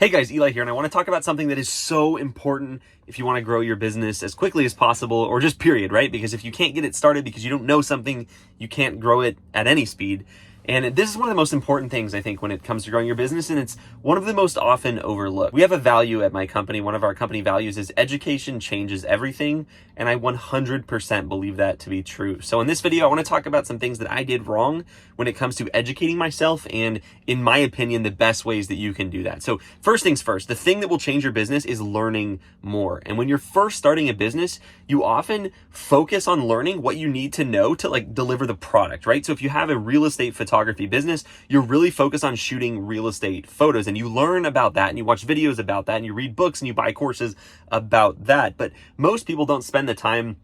Hey guys, Eli here, and I want to talk about something that is so important if you want to grow your business as quickly as possible, or just period, right? Because if you can't get it started because you don't know something, you can't grow it at any speed. And this is one of the most important things, I think, when it comes to growing your business, and it's one of the most often overlooked. We have a value at my company. One of our company values is education changes everything, and I 100% believe that to be true. So in this video, I want to talk about some things that I did wrong when it comes to educating myself, and in my opinion, the best ways that you can do that. So first things first, the thing that will change your business is learning more. And when you're first starting a business, you often focus on learning what you need to know to deliver the product, right? So if you have a real estate photography business, you're really focused on shooting real estate photos, and you learn about that, and you watch videos about that, and you read books, and you buy courses about that. But most people don't spend the time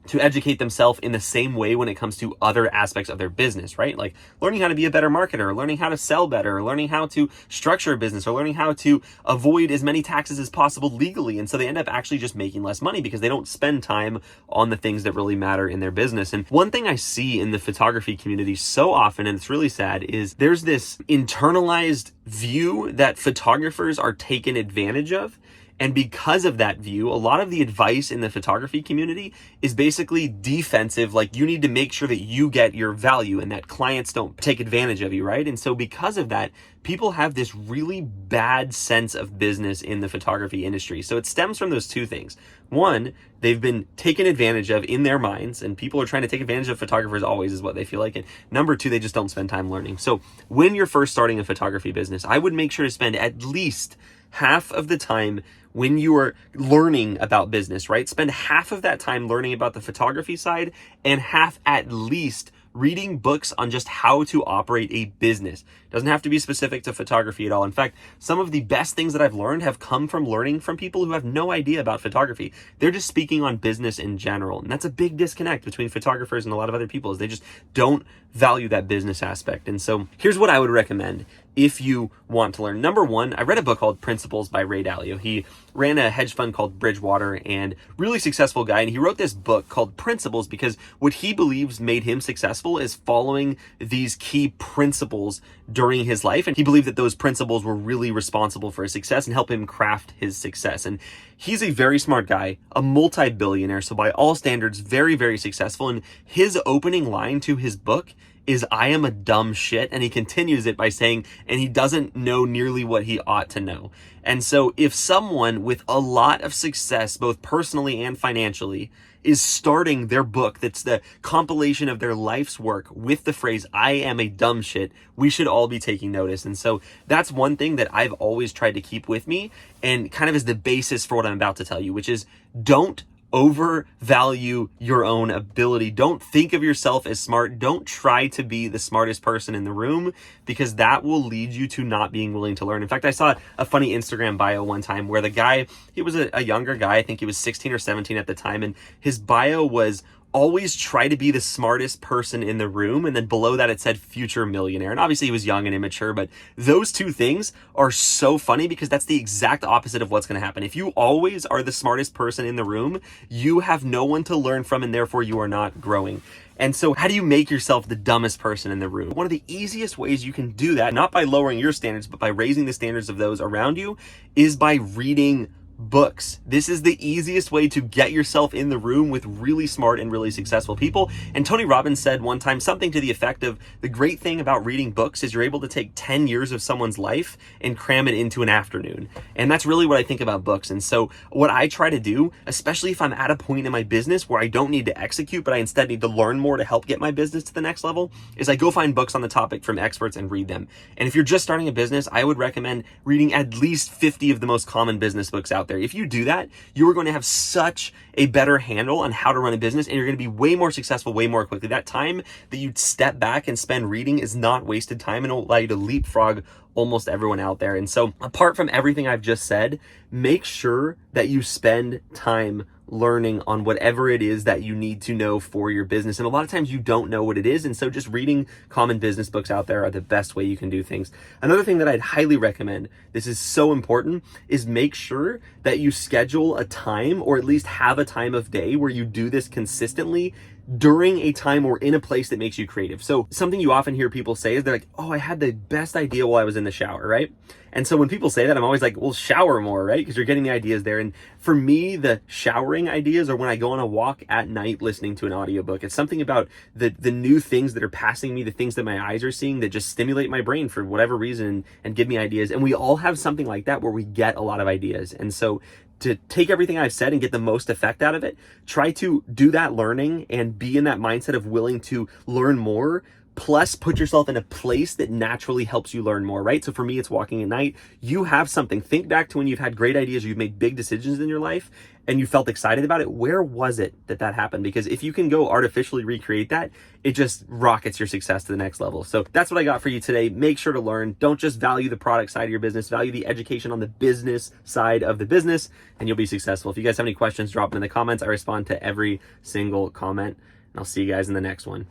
to educate themselves in the same way when it comes to other aspects of their business, right? Like learning how to be a better marketer, or learning how to sell better, or learning how to structure a business, or learning how to avoid as many taxes as possible legally. And so they end up actually just making less money because they don't spend time on the things that really matter in their business. And one thing I see in the photography community so often, and it's really sad, is there's this internalized view that photographers are taken advantage of. And because of that view, a lot of the advice in the photography community is basically defensive. Like you need to make sure that you get your value and that clients don't take advantage of you, right? And so because of that, people have this really bad sense of business in the photography industry. So it stems from those two things. One, they've been taken advantage of in their minds, and people are trying to take advantage of photographers always is what they feel like. And number two, they just don't spend time learning. So when you're first starting a photography business, I would make sure to spend at least half of the time when you are learning about business, right? Spend half of that time learning about the photography side, and half at least reading books on just how to operate a business. Doesn't have to be specific to photography at all. In fact, some of the best things that I've learned have come from learning from people who have no idea about photography. They're just speaking on business in general. And that's a big disconnect between photographers and a lot of other people, is they just don't value that business aspect. And so here's what I would recommend if you want to learn. Number one, I read a book called Principles by Ray Dalio. He ran a hedge fund called Bridgewater, and really successful guy. And he wrote this book called Principles because what he believes made him successful is following these key principles during his life. And he believed that those principles were really responsible for his success and help him craft his success. And he's a very smart guy, a multi-billionaire. So by all standards, very, very successful. And his opening line to his book is, "I am a dumb shit." And he continues it by saying, and he doesn't know nearly what he ought to know. And so if someone with a lot of success, both personally and financially, is starting their book that's the compilation of their life's work with the phrase, "I am a dumb shit," we should all be taking notice. And so that's one thing that I've always tried to keep with me, and kind of is the basis for what I'm about to tell you, which is don't overvalue your own ability. Don't think of yourself as smart. Don't try to be the smartest person in the room, because that will lead you to not being willing to learn. In fact, I saw a funny Instagram bio one time where the guy, he was a younger guy. I think he was 16 or 17 at the time. And his bio was, "Always try to be the smartest person in the room." And then below that it said "future millionaire." And obviously he was young and immature, but those two things are so funny because that's the exact opposite of what's going to happen. If you always are the smartest person in the room, you have no one to learn from, and therefore you are not growing. And so how do you make yourself the dumbest person in the room? One of the easiest ways you can do that, not by lowering your standards, but by raising the standards of those around you, is by reading books. This is the easiest way to get yourself in the room with really smart and really successful people. And Tony Robbins said one time something to the effect of, the great thing about reading books is you're able to take 10 years of someone's life and cram it into an afternoon. And that's really what I think about books. And so what I try to do, especially if I'm at a point in my business where I don't need to execute, but I instead need to learn more to help get my business to the next level, is I go find books on the topic from experts and read them. And if you're just starting a business, I would recommend reading at least 50 of the most common business books out there. If you do that, you are going to have such a better handle on how to run a business, and you're going to be way more successful, way more quickly. That time that you step back and spend reading is not wasted time, and it'll allow you to leapfrog almost everyone out there. And so apart from everything I've just said, make sure that you spend time learning on whatever it is that you need to know for your business. And a lot of times you don't know what it is. And so just reading common business books out there are the best way you can do things. Another thing that I'd highly recommend, this is so important, is make sure that you schedule a time, or at least have a time of day where you do this consistently during a time or in a place that makes you creative. So something you often hear people say is they're like, oh, I had the best idea while I was in the shower, right? And so when people say that, I'm always like, well, shower more, right? Because you're getting the ideas there. And for me, the showering ideas are when I go on a walk at night listening to an audiobook. It's something about the new things that are passing me, the things that my eyes are seeing that just stimulate my brain for whatever reason and give me ideas. And we all have something like that where we get a lot of ideas. And so to take everything I've said and get the most effect out of it, try to do that learning and be in that mindset of willing to learn more, plus put yourself in a place that naturally helps you learn more, right? So for me, it's walking at night. You have something. Think back to when you've had great ideas or you've made big decisions in your life and you felt excited about it. Where was it that happened? Because if you can go artificially recreate that, it just rockets your success to the next level. So that's what I got for you today. Make sure to learn. Don't just value the product side of your business, value the education on the business side of the business, and you'll be successful. If you guys have any questions, drop them in the comments. I respond to every single comment, and I'll see you guys in the next one.